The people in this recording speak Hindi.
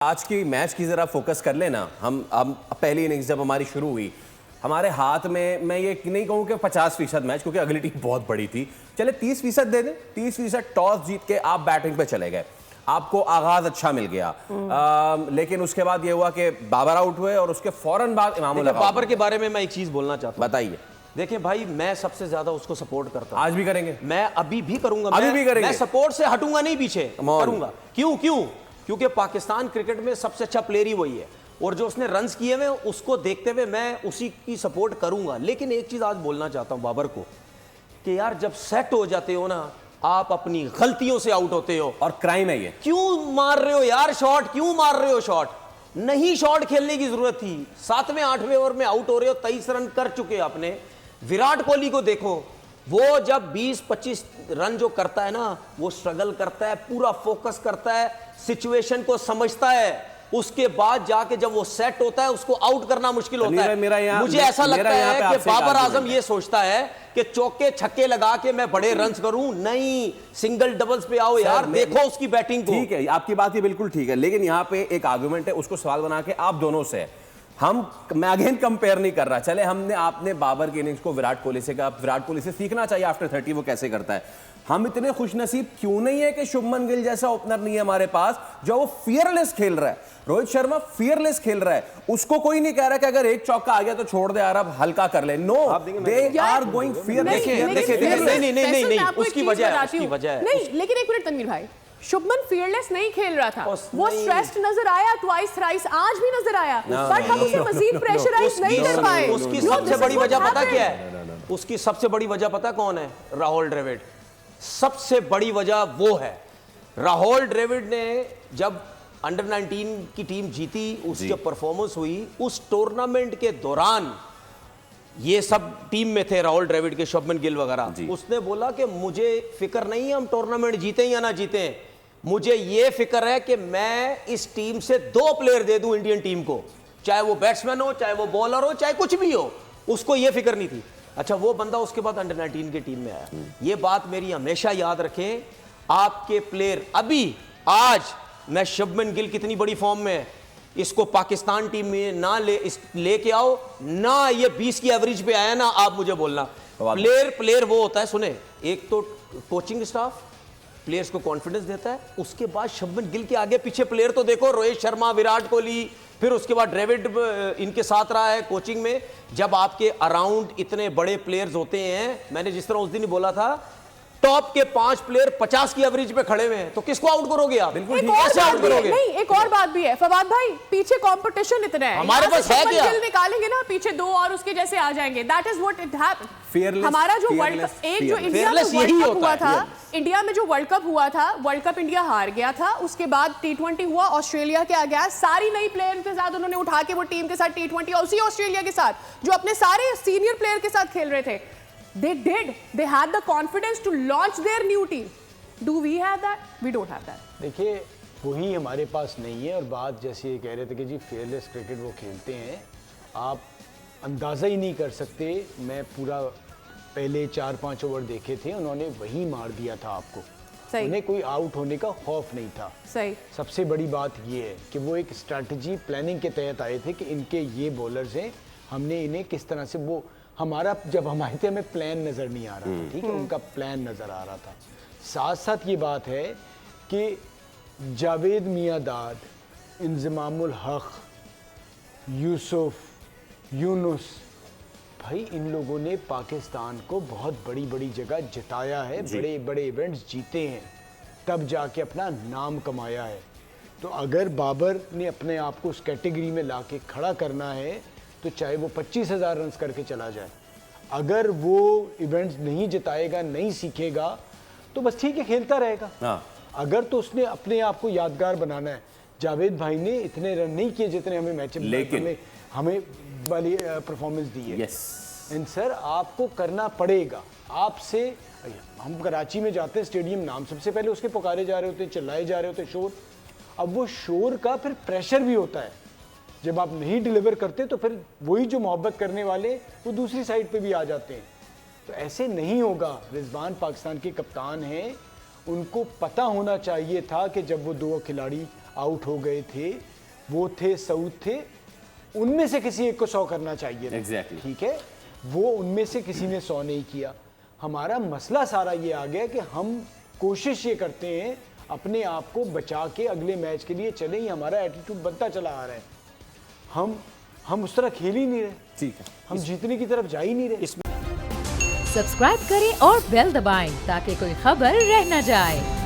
आज की मैच की जरा फोकस कर लेना। हम पहली इनिंग्स जब हमारी शुरू हुई, हमारे हाथ में, मैं ये नहीं कहूँ कि 50% मैच, क्योंकि अगली टीम बहुत बड़ी थी, चले 30% दे दें। 30% टॉस जीत के आप बैटिंग पे चले गए, आपको आगाज अच्छा मिल गया। लेकिन उसके बाद ये हुआ कि बाबर आउट हुए और उसके फौरन बाद इमामुल हक। बाबर के बारे में मैं एक चीज बोलना चाहता हूं। बताइए। देखिए भाई, मैं सबसे ज्यादा उसको सपोर्ट करता हूं। आज भी करेंगे, मैं अभी भी करूंगा, अभी भी करेंगे। मैं सपोर्ट से हटूंगा नहीं, पीछे करूंगा। क्यों? क्योंकि पाकिस्तान क्रिकेट में सबसे अच्छा प्लेयर ही वही है, और जो उसने रन्स किए हुए उसको देखते हुए मैं उसी की सपोर्ट करूंगा। लेकिन एक चीज आज बोलना चाहता हूं बाबर को, कि यार जब सेट हो जाते हो ना, आप अपनी गलतियों से आउट होते हो। और क्राइम है ये। क्यों मार रहे हो यार शॉट? क्यों मार रहे हो शॉट? नहीं शॉट खेलने की जरूरत थी। 7वें 8वें ओवर में आउट हो रहे हो, 23 रन कर चुके आपने। विराट कोहली को देखो, वो जब 20-25 रन जो करता है ना, वो स्ट्रगल करता है, पूरा फोकस करता है, सिचुएशन को समझता है, उसके बाद जाके जब वो सेट होता है उसको आउट करना मुश्किल होता है। मुझे ऐसा लगता है कि बाबर आजम ये सोचता है कि चौके छक्के लगा के मैं बड़े रन्स करूं। नहीं, सिंगल डबल्स पे आओ यार, देखो उसकी बैटिंग को। ठीक है, आपकी बात ये बिल्कुल ठीक है, लेकिन यहाँ पे एक आर्गुमेंट है, उसको सवाल बना के आप दोनों से मैं अगेन कंपेयर नहीं कर रहा। चले आपने बाबर की इनिंग्स को विराट कोहली से कहा, विराट कोहली से सीखना चाहिए आफ्टर 30 वो कैसे करता है। हम इतने खुशनसीब क्यों नहीं है कि शुभमन गिल जैसा ओपनर नहीं है हमारे पास, जो वो फियरलेस खेल रहा है। रोहित शर्मा फियरलेस खेल रहा है, उसको कोई नहीं कह रहा कि अगर एक चौका आ गया तो छोड़ दे यार, अब हल्का कर ले। No, they are going fearless. नहीं, उसकी वजह है। नहीं, लेकिन एक मिनट तनवीर भाई, शुभमन फियरलेस नहीं खेल रहा था, वो स्ट्रेस्ड नजर आया, ट्वाइस थ्राइस आज भी नजर आया, बट हम उसे मजीद प्रेशराइज नहीं कर पाए। उसकी सबसे बड़ी वजह पता क्या है? उसकी सबसे बड़ी वजह पता कौन है? राहुल द्रविड़। सबसे बड़ी वजह वो है। राहुल द्रविड़ ने जब अंडर 19 की टीम जीती, उसकी जो परफॉर्मेंस हुई उस टूर्नामेंट के दौरान, ये सब टीम में थे राहुल द्रविड़ के, शुभमन गिल वगैरह, उसने बोला कि मुझे फिक्र नहीं है हम टूर्नामेंट जीते या ना जीते, मुझे ये फिक्र है कि मैं इस टीम से 2 प्लेयर दे दूं इंडियन टीम को, चाहे वो बैट्समैन हो, चाहे वो बॉलर हो, चाहे कुछ भी हो, उसको ये फिक्र नहीं थी। अच्छा, वो बंदा उसके बाद अंडर 19 की टीम में आया। ये बात मेरी हमेशा याद रखें, आपके प्लेयर अभी आज, मैं शुभमन गिल कितनी बड़ी फॉर्म में है, इसको पाकिस्तान टीम में ना लेके आओ ना, ये 20 की एवरेज पे आया ना, आप मुझे बोलना। प्लेयर वो होता है, सुने, एक तो कोचिंग स्टाफ प्लेयर्स को कॉन्फिडेंस देता है, उसके बाद शुभमन गिल के आगे पीछे प्लेयर तो देखो, रोहित शर्मा, विराट कोहली, फिर उसके बाद द्रविड़ इनके साथ रहा है कोचिंग में। जब आपके अराउंड इतने बड़े प्लेयर्स होते हैं, मैंने जिस तरह उस दिन ही बोला था, टॉप के 5 प्लेयर 50 की एवरेज पे खड़े हुए हैं, तो किसको आउट करोगे आप? बिल्कुल कैसे आउट करोगे? नहीं, एक और बात भी है फवाद भाई, पीछे कंपटीशन इतना है, हमारे पास है क्या? निकालेंगे ना, पीछे 2 और उसके जैसे आ जाएंगे। That is what it happened. हमारा जो वर्ल्ड कप, एक जो इंडिया में वर्ल्ड कप हुआ था, इंडिया में जो वर्ल्ड कप हुआ था, वर्ल्ड कप इंडिया हार गया था, उसके बाद T20 हुआ ऑस्ट्रेलिया के अगेंस्ट, सारी नई प्लेयर के साथ उन्होंने उठा के वो टीम के साथ T20, और उसी ऑस्ट्रेलिया के साथ जो अपने सारे सीनियर प्लेयर के साथ खेल रहे थे, they had the confidence to launch their new team. Do we have that? We don't have that. देखिए, वही हमारे पास नहीं है। और बात जैसे ये कह रहे थे कि जी फेयरलेस क्रिकेट वो खेलते हैं, आप अंदाज़ा ही नहीं कर सकते। मैं पूरा पहले 4-5 ओवर देखे थे, उन्होंने वही मार दिया था आपको। सही। उन्हें कोई आउट होने का खौफ नहीं था। सही। सबसे बड़ी बात ये है कि वो एक स्ट्रैटेजी प्लानिंग के तहत आए थे कि इनके ये बॉलर्स हैं, हमने इन्हें किस तरह से, वो हमारा जब हम आए थे हमें प्लान नज़र नहीं आ रहा था, ठीक है, उनका प्लान नज़र आ रहा था। साथ साथ ये बात है कि जावेद मियांदाद, इंजमामुल हक, यूसुफ, यूनुस, भाई इन लोगों ने पाकिस्तान को बहुत बड़ी बड़ी जगह जिताया है, बड़े बड़े इवेंट्स जीते हैं, तब जाके अपना नाम कमाया है। तो अगर बाबर ने अपने आप को उस कैटेगरी में ला के खड़ा करना है, तो चाहे वो 25,000 रन करके चला जाए, अगर वो इवेंट्स नहीं जिताएगा, नहीं सीखेगा, तो बस ठीक है, खेलता रहेगा। अगर तो उसने अपने आप को यादगार बनाना है। जावेद भाई ने इतने रन नहीं किए जितने हमें मैच में हमें वाली परफॉर्मेंस दी है। एंड सर, आपको करना पड़ेगा। आपसे हम कराची में जाते हैं, स्टेडियम नाम सबसे पहले उसके पुकारे जा रहे होते, चिल्लाए जा रहे होते, शोर। अब वो शोर का फिर प्रेशर भी होता है, जब आप नहीं डिलीवर करते तो फिर वही जो मोहब्बत करने वाले वो दूसरी साइड पे भी आ जाते हैं। तो ऐसे नहीं होगा। रिजवान पाकिस्तान के कप्तान हैं, उनको पता होना चाहिए था कि जब वो 2 खिलाड़ी आउट हो गए थे, वो थे साउथ थे, उनमें से किसी एक को 100 करना चाहिए। Exactly. ठीक है, वो उनमें से किसी ने 100 नहीं किया। हमारा मसला सारा ये आ गया कि हम कोशिश ये करते हैं अपने आप को बचा के अगले मैच के लिए चले, ही हमारा एटीट्यूड बनता चला आ रहा है। हम उस तरह खेल ही नहीं रहे, ठीक है, हम जीतने की तरफ जा ही नहीं रहे। सब्सक्राइब करें और बेल दबाएं ताकि कोई खबर रह न जाए।